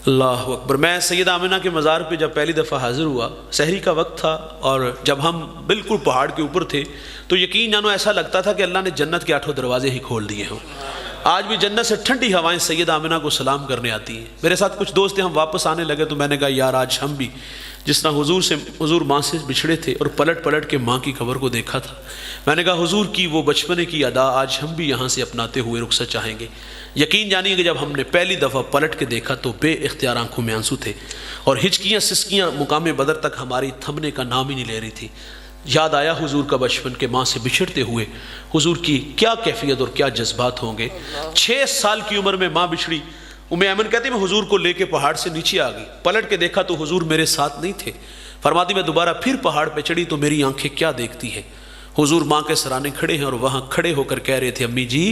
اللہ اکبر۔ میں سیدہ آمنہ کے مزار پہ جب پہلی دفعہ حاضر ہوا، سحری کا وقت تھا، اور جب ہم بالکل پہاڑ کے اوپر تھے تو یقین جانو ایسا لگتا تھا کہ اللہ نے جنت کے 8 دروازے ہی کھول دیے ہوں۔ آج بھی جنت سے ٹھنڈی ہوائیں سیدہ آمنہ کو سلام کرنے آتی ہیں۔ میرے ساتھ کچھ دوست تھے، ہم واپس آنے لگے تو میں نے کہا یار آج ہم بھی جس طرح حضور ماں سے بچھڑے تھے اور پلٹ پلٹ کے ماں کی قبر کو دیکھا تھا، میں نے کہا حضور کی وہ بچپنے کی ادا آج ہم بھی یہاں سے اپناتے ہوئے رخصت چاہیں گے۔ یقین جانیے کہ جب ہم نے پہلی دفعہ پلٹ کے دیکھا تو بے اختیار آنکھوں میں آنسو تھے، اور ہچکیاں سسکیاں مقام بدر تک ہماری تھمنے کا نام ہی نہیں لے رہی تھی۔ یاد آیا حضور کا بچپن کے ماں سے بچھڑتے ہوئے حضور کی کیا کیفیت اور کیا جذبات ہوں گے۔ 6 سال کی عمر میں ماں بچھڑی۔ ام ایمن کہتی میں حضور کو لے کے پہاڑ سے نیچے آ گئی، پلٹ کے دیکھا تو حضور میرے ساتھ نہیں تھے۔ فرماتی میں دوبارہ پھر پہاڑ پہ چڑھی تو میری آنکھیں کیا دیکھتی ہیں، حضور ماں کے سرانے کھڑے ہیں اور وہاں کھڑے ہو کر کہہ رہے تھے امی جی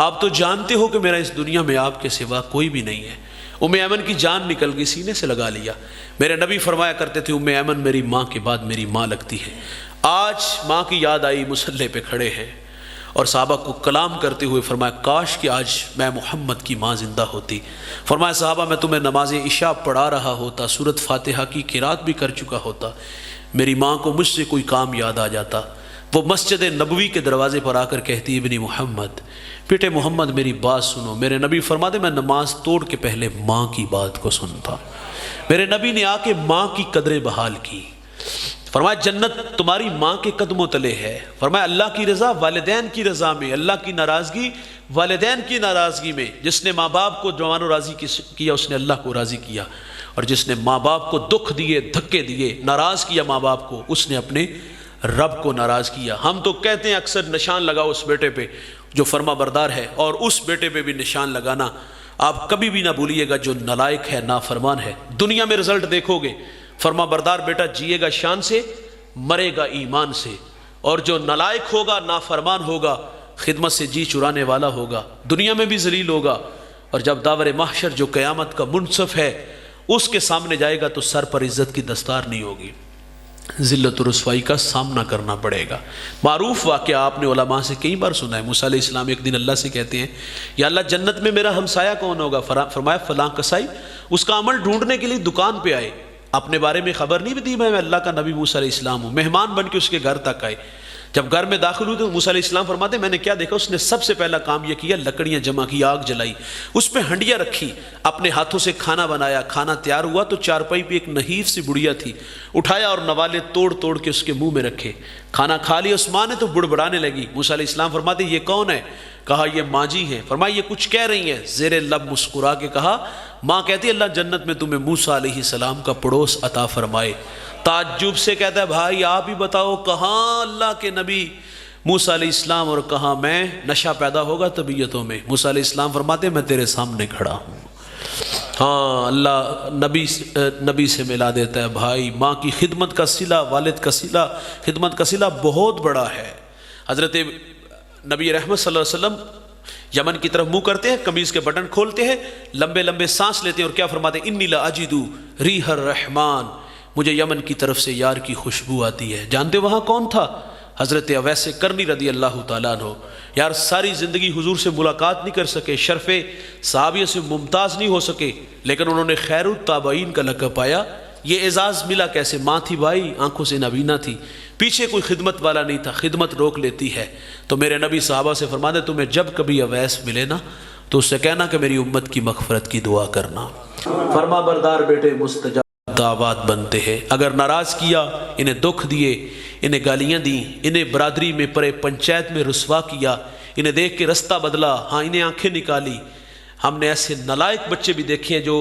آپ تو جانتے ہو کہ میرا اس دنیا میں آپ کے سوا کوئی بھی نہیں ہے۔ ام ایمن کی جان نکل گئی، سینے سے لگا لیا۔ میرے نبی فرمایا کرتے تھے ام ایمن میری ماں کے بعد میری ماں لگتی ہے۔ آج ماں کی یاد آئی، مصلی پہ کھڑے ہیں اور صحابہ کو کلام کرتے ہوئے فرمایا کاش کہ آج میں محمد کی ماں زندہ ہوتی۔ فرمایا صحابہ میں تمہیں نماز عشاء پڑھا رہا ہوتا، سورۃ فاتحہ کی قرات بھی کر چکا ہوتا، میری ماں کو مجھ سے کوئی کام یاد آ جاتا، وہ مسجد نبوی کے دروازے پر آ کر کہتی ابنی محمد، بیٹے محمد میری بات سنو۔ میرے نبی فرماتے میں نماز توڑ کے پہلے ماں کی بات کو سنتا۔ میرے نبی نے آ کے ماں کی قدریں بحال کی۔ فرمایا جنت تمہاری ماں کے قدموں تلے ہے۔ فرمایا اللہ کی رضا والدین کی رضا میں، اللہ کی ناراضگی والدین کی ناراضگی میں۔ جس نے ماں باپ کو جوان و راضی کیا اس نے اللہ کو راضی کیا، اور جس نے ماں باپ کو دکھ دیے، دھکے دیے، ناراض کیا ماں باپ کو، اس نے اپنے رب کو ناراض کیا۔ ہم تو کہتے ہیں اکثر نشان لگاؤ اس بیٹے پہ جو فرما بردار ہے، اور اس بیٹے پہ بھی نشان لگانا آپ کبھی بھی نہ بھولیے گا جو نالائق ہے، نافرمان ہے۔ دنیا میں رزلٹ دیکھو گے، فرما بردار بیٹا جیے گا شان سے، مرے گا ایمان سے، اور جو نالائق ہوگا، نافرمان ہوگا، خدمت سے جی چرانے والا ہوگا، دنیا میں بھی ذلیل ہوگا، اور جب داور محشر جو قیامت کا منصف ہے اس کے سامنے جائے گا تو سر پر عزت کی دستار نہیں ہوگی، ذلت و رسوائی کا سامنا کرنا پڑے گا۔ معروف واقعہ آپ نے علماء سے کئی بار سنا ہے۔ موسیٰ علیہ السلام ایک دن اللہ سے کہتے ہیں یا اللہ جنت میں میرا ہمسایہ کون ہوگا؟ فرمایا فلاں کسائی۔ اس کا عمل ڈھونڈنے کے لیے دکان پہ آئے، اپنے بارے میں خبر نہیں دی میں اللہ کا نبی موسیٰ علیہ السلام ہوں، مہمان بن کے اس کے گھر تک آئے۔ جب گھر میں داخل ہوئے تو موسیٰ علیہ السلام فرماتے میں نے کیا دیکھا؟ اس نے سب سے پہلا کام یہ کیا، لکڑیاں جمع کی، آگ جلائی، اس پہ ہنڈیاں رکھی، اپنے ہاتھوں سے کھانا بنایا۔ کھانا تیار ہوا تو چارپائی پہ ایک نحیف سی بڑھیا تھی، اٹھایا اور نوالے توڑ توڑ کے اس کے منہ میں رکھے۔ کھانا کھا لیا اس ماں نے تو بڑبڑانے لگی۔ موسیٰ علیہ السلام فرماتے یہ کون ہے؟ کہا یہ ماں جی ہیں۔ فرمایا یہ کچھ کہہ رہی ہیں؟ زیر لب مسکرا کے کہا ماں کہتی اللہ جنت میں تمہیں موسیٰ علیہ السلام کا پڑوس عطا فرمائے۔ تعجب سے کہتا ہے بھائی آپ ہی بتاؤ کہاں اللہ کے نبی موسیٰ علیہ السلام اور کہاں میں؟ نشہ پیدا ہوگا طبیعتوں میں۔ موسیٰ علیہ السلام فرماتے میں تیرے سامنے کھڑا ہوں۔ ہاں اللہ نبی سے ملا دیتا ہے۔ بھائی ماں کی خدمت کا صلہ، والد کا صلہ، خدمت کا صلہ بہت بڑا ہے۔ حضرت نبی رحمت صلی اللہ علیہ وسلم یمن کی طرف منہ کرتے ہیں، قمیض کے بٹن کھولتے ہیں، لمبے لمبے سانس لیتے ہیں اور کیا فرماتے ہیں انی لاجد ریح الرحمن، مجھے یمن کی طرف سے یار کی خوشبو آتی ہے۔ جانتے وہاں کون تھا؟ حضرت اویس کرنی رضی اللہ تعالیٰ عنہ۔ یار ساری زندگی حضور سے ملاقات نہیں کر سکے، شرف صحابیہ سے ممتاز نہیں ہو سکے، لیکن انہوں نے خیر التابعین کا لقب پایا۔ یہ اعزاز ملا کیسے؟ ماں تھی بھائی، آنکھوں سے نابینا تھی، پیچھے کوئی خدمت والا نہیں تھا، خدمت روک لیتی ہے۔ تو میرے نبی صحابہ سے فرماتے تمہیں جب کبھی اویس ملے نا تو اس سے کہنا کہ میری امت کی مغفرت کی دعا کرنا۔ فرما بردار بیٹے مستجاب دعوات بنتے ہیں۔ اگر ناراض کیا، انہیں دکھ دیے، انہیں گالیاں دیں، انہیں برادری میں پرے پنچایت میں رسوا کیا، انہیں دیکھ کے رستہ بدلا، ہاں انہیں آنکھیں نکالی۔ ہم نے ایسے نالائق بچے بھی دیکھے ہیں جو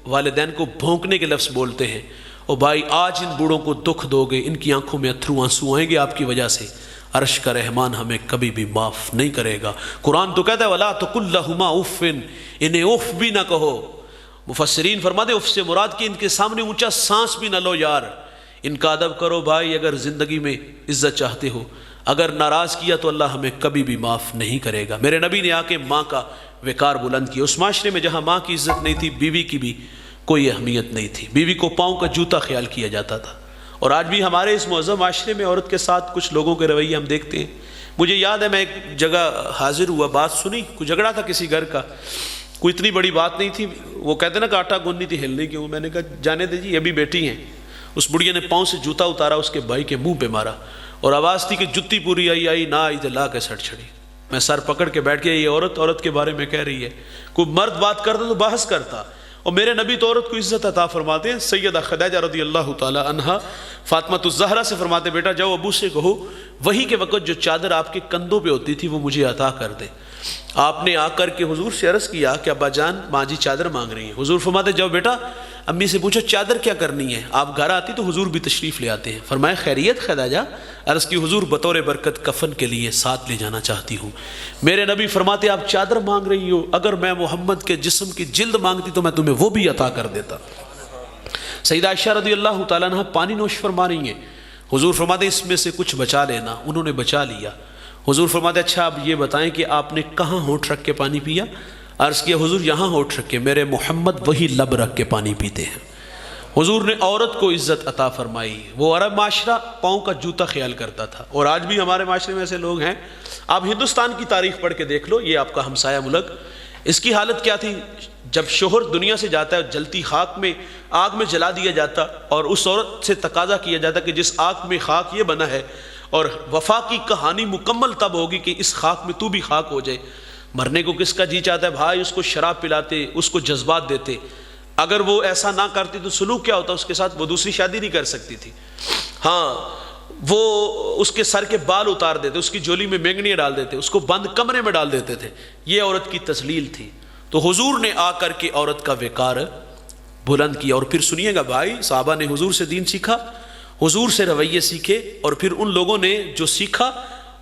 والدین کو بھونکنے کے لفظ بولتے ہیں۔ او بھائی آج ان بوڑھوں کو دکھ دو گے، ان کی آنکھوں میں اتھرو آنسو آئیں گے آپ کی وجہ سے، عرش کا رحمان ہمیں کبھی بھی معاف نہیں کرے گا۔ قرآن تو کہتا ہے وَلَا تَقُلْ لَهُمَا اُفٍّ، انہیں اف بھی نہ کہو۔ مفسرین فرماتے اف سے مراد کہ ان کے سامنے اونچا سانس بھی نہ لو یار، ان کا ادب کرو بھائی اگر زندگی میں عزت چاہتے ہو۔ اگر ناراض کیا تو اللہ ہمیں کبھی بھی معاف نہیں کرے گا۔ میرے نبی نے آ کے ماں کا وقار بلند کیا۔ اس معاشرے میں جہاں ماں کی عزت نہیں تھی، بیوی کی بھی کوئی اہمیت نہیں تھی، بیوی کو پاؤں کا جوتا خیال کیا جاتا تھا۔ اور آج بھی ہمارے اس معظم معاشرے میں عورت کے ساتھ کچھ لوگوں کے رویے ہم دیکھتے ہیں۔ مجھے یاد ہے میں ایک جگہ حاضر ہوا، بات سنی، کوئی جھگڑا تھا کسی گھر کا، کوئی اتنی بڑی بات نہیں تھی. وہ کہتے نا کہ آٹا گوننی تھی ہلنی کیوں. میں نے کہا جانے دے جی، یہ بھی بیٹی ہیں. اس بڑھیا نے پاؤں سے جوتا اتارا، اس کے بھائی کے منہ پہ مارا، اور آواز تھی کہ جتی پوری آئی نہ آئی تو لا کے سٹ چھڑی. میں سر پکڑ کے بیٹھ گیا، یہ عورت کے بارے میں کہہ رہی ہے. کوئی مرد بات کرتا تو بحث کرتا، اور میرے نبی تو عورت کو عزت عطا فرماتے ہیں. سیدہ خدیجہ رضی اللہ تعالی عنہا فاطمہ الزہرا سے فرماتے بیٹا جاؤ ابو سے کہو وہی کے وقت جو چادر آپ کے کندھوں پہ ہوتی تھی وہ مجھے عطا کر دے. آپ نے آ کر کے حضور سے عرض کیا کہ ابا جان ماں جی چادر مانگ رہی ہیں. حضور فرماتے جاؤ بیٹا امی سے پوچھو چادر کیا کرنی ہے. آپ گھر آتی تو حضور بھی تشریف لے آتے ہیں. فرمایا خیریت خدیجہ؟ عرض کی حضور بطور برکت کفن کے لیے ساتھ لے جانا چاہتی ہوں. میرے نبی فرماتے آپ چادر مانگ رہی ہو، اگر میں محمد کے جسم کی جلد مانگتی تو میں تمہیں وہ بھی عطا کر دیتا. سیدہ عائشہ رضی اللہ تعالیٰ عنہ پانی نوش فرما رہی ہیں. حضور فرماتے اس میں سے کچھ بچا لینا. انہوں نے بچا لیا. حضور فرماتے اچھا اب یہ بتائیں کہ آپ نے کہاں ہونٹ رکھ کے پانی پیا؟ عرض کیا حضور یہاں ہونٹ رکھ کے. میرے محمد وہی لب رکھ کے پانی پیتے ہیں. حضور نے عورت کو عزت عطا فرمائی. وہ عرب معاشرہ پاؤں کا جوتا خیال کرتا تھا، اور آج بھی ہمارے معاشرے میں ایسے لوگ ہیں. آپ ہندوستان کی تاریخ پڑھ کے دیکھ لو، یہ آپ کا ہمسایہ ملک، اس کی حالت کیا تھی؟ جب شوہر دنیا سے جاتا ہے جلتی خاک میں آگ میں جلا دیا جاتا، اور اس عورت سے تقاضا کیا جاتا کہ جس آگ میں خاک یہ بنا ہے، اور وفا کی کہانی مکمل تب ہوگی کہ اس خاک میں تو بھی خاک ہو جائے. مرنے کو کس کا جی چاہتا ہے بھائی؟ اس کو شراب پلاتے، اس کو جذبات دیتے. اگر وہ ایسا نہ کرتی تو سلوک کیا ہوتا اس کے ساتھ؟ وہ دوسری شادی نہیں کر سکتی تھی. ہاں وہ اس کے سر کے بال اتار دیتے، اس کی جولی میں مینگنیاں ڈال دیتے، اس کو بند کمرے میں ڈال دیتے تھے. یہ عورت کی تذلیل تھی. تو حضور نے آ کر کے عورت کا وقار بلند کیا. اور پھر سنیے گا بھائی، صحابہ نے حضور سے دین سیکھا، حضور سے رویے سیکھے، اور پھر ان لوگوں نے جو سیکھا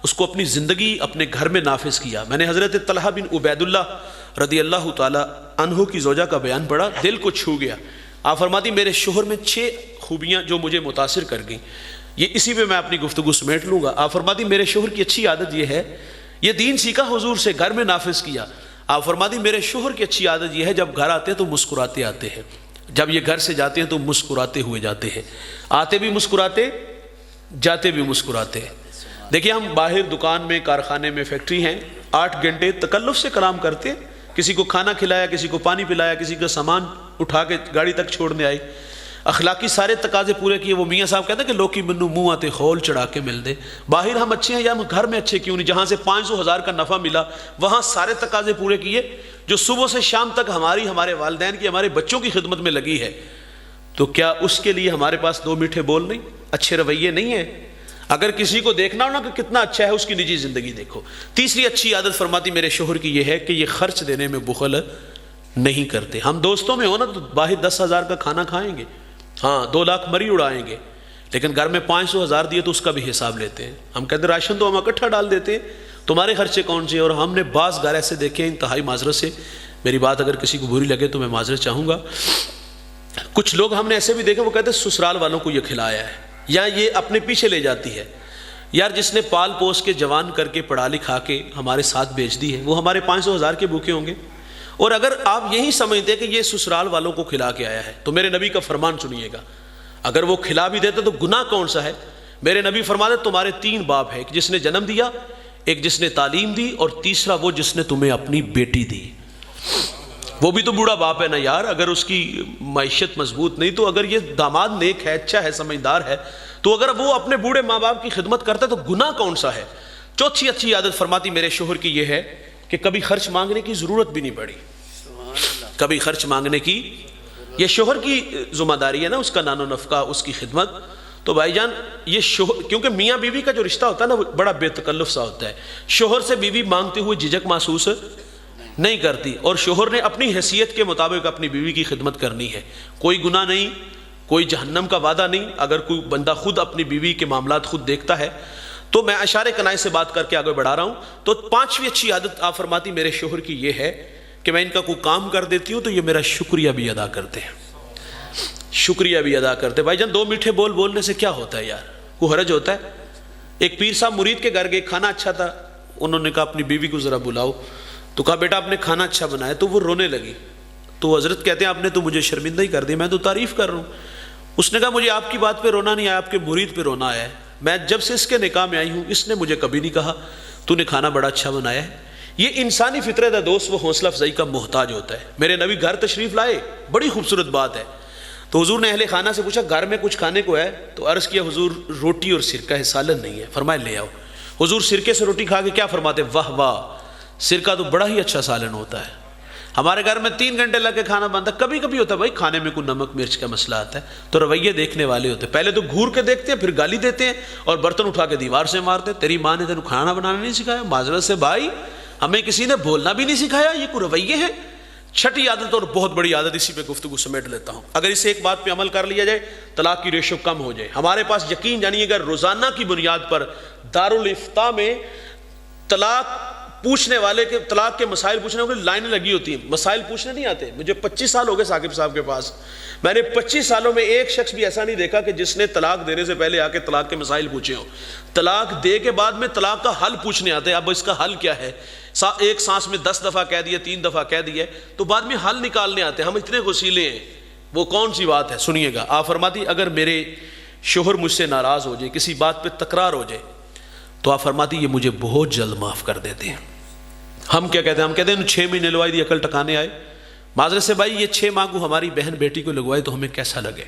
اس کو اپنی زندگی اپنے گھر میں نافذ کیا. میں نے حضرت طلحہ بن عبید اللہ رضی اللہ تعالی عنہ کی زوجہ کا بیان پڑھا، دل کو چھو گیا. آپ فرماتی میرے شوہر میں 6 خوبیاں جو مجھے متاثر کر گئیں. یہ اسی پہ میں اپنی گفتگو سمیٹ لوں گا. آپ فرماتی میرے شوہر کی اچھی عادت یہ ہے، یہ دین سیکھا حضور سے، گھر میں نافذ کیا. آپ فرماتی میرے شوہر کی اچھی عادت یہ ہے جب گھر آتے ہیں تو مسکراتے آتے ہیں، جب یہ گھر سے جاتے ہیں تو مسکراتے ہوئے جاتے ہیں، آتے بھی مسکراتے جاتے بھی مسکراتے. دیکھیے ہم باہر دکان میں، کارخانے میں، فیکٹری ہیں، 8 گھنٹے تکلف سے کلام کرتے، کسی کو کھانا کھلایا، کسی کو پانی پلایا، کسی کا سامان اٹھا کے گاڑی تک چھوڑنے آئی، اخلاقی سارے تقاضے پورے کیے. وہ میاں صاحب کہتے ہیں کہ لوکی منو منہ آتے خول چڑھا کے مل دے. باہر ہم اچھے ہیں یا ہم گھر میں اچھے کیوں نہیں؟ جہاں سے 500,000 کا نفع ملا وہاں سارے تقاضے پورے کیے. جو صبح سے شام تک ہمارے والدین کی، ہمارے بچوں کی خدمت میں لگی ہے، تو کیا اس کے لیے ہمارے پاس 2 میٹھے بول نہیں، اچھے رویے نہیں ہیں؟ اگر کسی کو دیکھنا ہو نا کہ کتنا اچھا ہے، اس کی نجی زندگی دیکھو. تیسری اچھی عادت فرماتی میرے شوہر کی یہ ہے کہ یہ خرچ دینے میں بخل نہیں کرتے. ہم دوستوں میں ہو نا تو باہر 10,000 کا کھانا کھائیں گے، ہاں 2 لاکھ مری اڑائیں گے، لیکن گھر میں 500,000 دیے تو اس کا بھی حساب لیتے ہیں. ہم کہتے ہیں راشن تو ہم اکٹھا ڈال دیتے ہیں، تمہارے خرچے کون سے؟ اور ہم نے بعض گھر ایسے دیکھے ہیں، انتہائی معذرت سے، میری بات اگر کسی کو بری لگے تو میں معذرت چاہوں گا. کچھ لوگ ہم نے ایسے بھی دیکھے، وہ کہتے ہیں سسرال والوں کو یہ کھلایا ہے، یا یہ اپنے پیچھے لے جاتی ہے. یار جس نے پال پوس کے جوان کر کے پڑھا لکھا کے ہمارے ساتھ بیچ دی ہے، وہ ہمارے 500,000 کے بھوکے ہوں گے. اور اگر آپ یہی سمجھتے کہ یہ سسرال والوں کو کھلا کے آیا ہے تو میرے نبی کا فرمان سنیے گا، اگر وہ کھلا بھی دیتا تو گناہ کون سا ہے؟ میرے نبی فرماتے تمہارے 3 باپ ہیں، ایک جس نے جنم دیا، ایک جس نے تعلیم دی، اور تیسرا وہ جس نے تمہیں اپنی بیٹی دی. وہ بھی تو بوڑھا باپ ہے نا یار. اگر اس کی معیشت مضبوط نہیں، تو اگر یہ داماد نیک ہے، اچھا ہے، سمجھدار ہے، تو اگر وہ اپنے بوڑھے ماں باپ کی خدمت کرتا ہے تو گناہ کون سا ہے؟ چوتھی اچھی عادت فرماتی میرے شوہر کی یہ ہے کہ کبھی خرچ مانگنے کی ضرورت بھی نہیں پڑی. کبھی خرچ مانگنے کی، یہ شوہر کی ذمہ داری ہے نا، اس کا نان و نفقہ، اس کی خدمت. تو بھائی جان یہ شوہر، کیونکہ میاں بیوی کا جو رشتہ ہوتا ہے نا وہ بڑا بے تکلف سا ہوتا ہے. شوہر سے بیوی مانگتے ہوئے جھجک محسوس نہیں کرتی، اور شوہر نے اپنی حیثیت کے مطابق اپنی بیوی کی خدمت کرنی ہے. کوئی گناہ نہیں، کوئی جہنم کا وعدہ نہیں. اگر کوئی بندہ خود اپنی بیوی کے معاملات خود دیکھتا ہے تو میں اشارے کنائے سے بات کر کے آگے بڑھا رہا ہوں. تو 5ویں اچھی عادت آپ فرماتی میرے شوہر کی یہ ہے کہ میں ان کا کوئی کام کر دیتی ہوں تو یہ میرا شکریہ بھی ادا کرتے ہیں، شکریہ بھی ادا کرتے. بھائی جان 2 میٹھے بول بولنے سے کیا ہوتا ہے یار؟ کوئی حرج ہوتا ہے؟ ایک پیر صاحب مرید کے گھر گئے، کھانا اچھا تھا، انہوں نے کہا اپنی بیوی کو ذرا بلاؤ، تو کہا بیٹا آپ نے کھانا اچھا بنایا، تو وہ رونے لگی. تو حضرت کہتے ہیں آپ نے تو مجھے شرمندہ ہی کر دیا، میں تو تعریف کر رہا ہوں. اس نے کہا مجھے آپ کی بات پہ رونا نہیں آیا، آپ کے مرید پہ رونا آیا ہے. میں جب سے اس کے نکاح میں آئی ہوں اس نے مجھے کبھی نہیں کہا تو نے کھانا بڑا اچھا بنایا ہے. یہ انسانی فطرت ہے دوست، وہ حوصلہ افزائی کا محتاج ہوتا ہے۔ میرے نبی گھر تشریف لائے، بڑی خوبصورت بات ہے، تو حضور نے اہل خانہ سے پوچھا گھر میں کچھ کھانے کو ہے؟ تو عرض کیا حضور روٹی اور سرکہ ہے، سالن نہیں ہے۔ فرمایا لے آؤ۔ حضور سرکے سے روٹی کھا کے کیا فرماتے؟ واہ واہ، سرکہ تو بڑا ہی اچھا سالن ہوتا ہے۔ ہمارے گھر میں 3 گھنٹے لگ کے کھانا بنتا ہے، کبھی کبھی ہوتا ہے بھائی کھانے میں کوئی نمک مرچ کا مسئلہ آتا ہے، تو رویے دیکھنے والے ہوتے ہیں، پہلے تو گھور کے دیکھتے ہیں، پھر گالی دیتے ہیں اور برتن اٹھا کے دیوار سے مارتے ہیں، تیری ماں نے تینوں کھانا بنانا نہیں سکھایا؟ معذرت سے بھائی، ہمیں کسی نے بولنا بھی نہیں سکھایا، یہ کوئی رویے ہیں؟ چھٹی عادت اور بہت بڑی عادت، اسی پہ گفتگو سمیٹ لیتا ہوں، اگر اس ایک بات پہ عمل کر لیا جائے طلاق کی ریشو کم ہو جائے۔ ہمارے پاس یقین جانیے اگر روزانہ کی بنیاد پر دارالفتاء میں طلاق پوچھنے والے کے طلاق کے مسائل پوچھنے والے لائنیں لگی ہوتی ہیں، مسائل پوچھنے نہیں آتے۔ مجھے 25 سال ہو گئے ثاقب صاحب کے پاس، میں نے 25 سالوں میں ایک شخص بھی ایسا نہیں دیکھا کہ جس نے طلاق دینے سے پہلے آ کے طلاق کے مسائل پوچھے ہوں۔ طلاق دے کے بعد میں طلاق کا حل پوچھنے آتے ہیں، اب اس کا حل کیا ہے؟ ایک سانس میں 10 دفعہ کہہ دیا، 3 دفعہ کہہ دیا، تو بعد میں حل نکالنے آتے ہیں۔ ہم اتنے غسیلے ہیں، وہ کون سی بات ہے؟ سنیے گا، آپ فرماتی اگر میرے شوہر مجھ سے ناراض ہو جائے، کسی بات پہ تکرار ہو جائے، تو آپ فرماتی یہ مجھے بہت جلد معاف کر دیتے ہیں۔ ہم کیا کہتے ہیں؟ ہم کہتے ہیں 6 مہینے لگوائی دی، عقل ٹکانے آئے۔ معذرت سے بھائی، یہ 6 ماہ کو ہماری بہن بیٹی کو لگوائے تو ہمیں کیسا لگے؟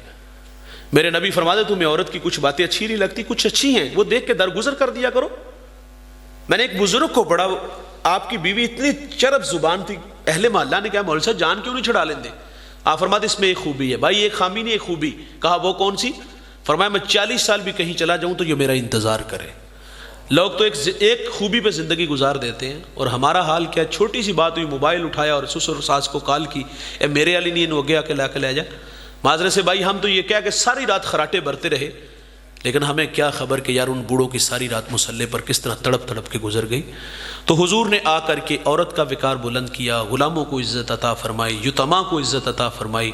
میرے نبی فرماتے تمہیں عورت کی کچھ باتیں اچھی نہیں لگتی، کچھ اچھی ہیں، وہ دیکھ کے درگزر کر دیا کرو۔ میں نے ایک بزرگ کو پڑھا، آپ کی بیوی اتنی چرب زبان تھی، اہل محلہ نے کہا مولوی صاحب جان کیوں نہیں چھڑا لیندے؟ آپ فرماتے اس میں ایک خوبی ہے۔ بھائی ایک خامی نہیں، ایک خوبی۔ کہا وہ کون سی؟ فرمایا میں 40 سال بھی کہیں چلا جاؤں تو یہ میرا انتظار کرے۔ لوگ تو ایک خوبی پہ زندگی گزار دیتے ہیں، اور ہمارا حال کیا؟ چھوٹی سی بات ہوئی، موبائل اٹھایا اور سسر اور ساس کو کال کی، اے میرے علی نہیں ہو گیا کہ لا کے لے جا۔ معذرت سے بھائی، ہم تو یہ کہہ کہ ساری رات خراٹے بھرتے رہے، لیکن ہمیں کیا خبر کہ یار ان بوڑھوں کی ساری رات مسلح پر کس طرح تڑپ تڑپ کے گزر گئی۔ تو حضور نے آ کر کے عورت کا وقار بلند کیا، غلاموں کو عزت عطا فرمائی، یتیماں کو عزت عطا فرمائی۔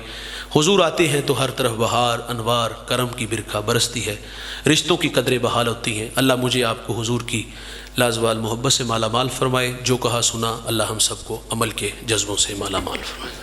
حضور آتے ہیں تو ہر طرف بہار، انوار، کرم کی برکھا برستی ہے، رشتوں کی قدریں بحال ہوتی ہیں۔ اللہ مجھے آپ کو حضور کی لازوال محبت سے مالا مال فرمائے، جو کہا سنا اللہ ہم سب کو عمل کے جذبوں سے مالا مال فرمائے۔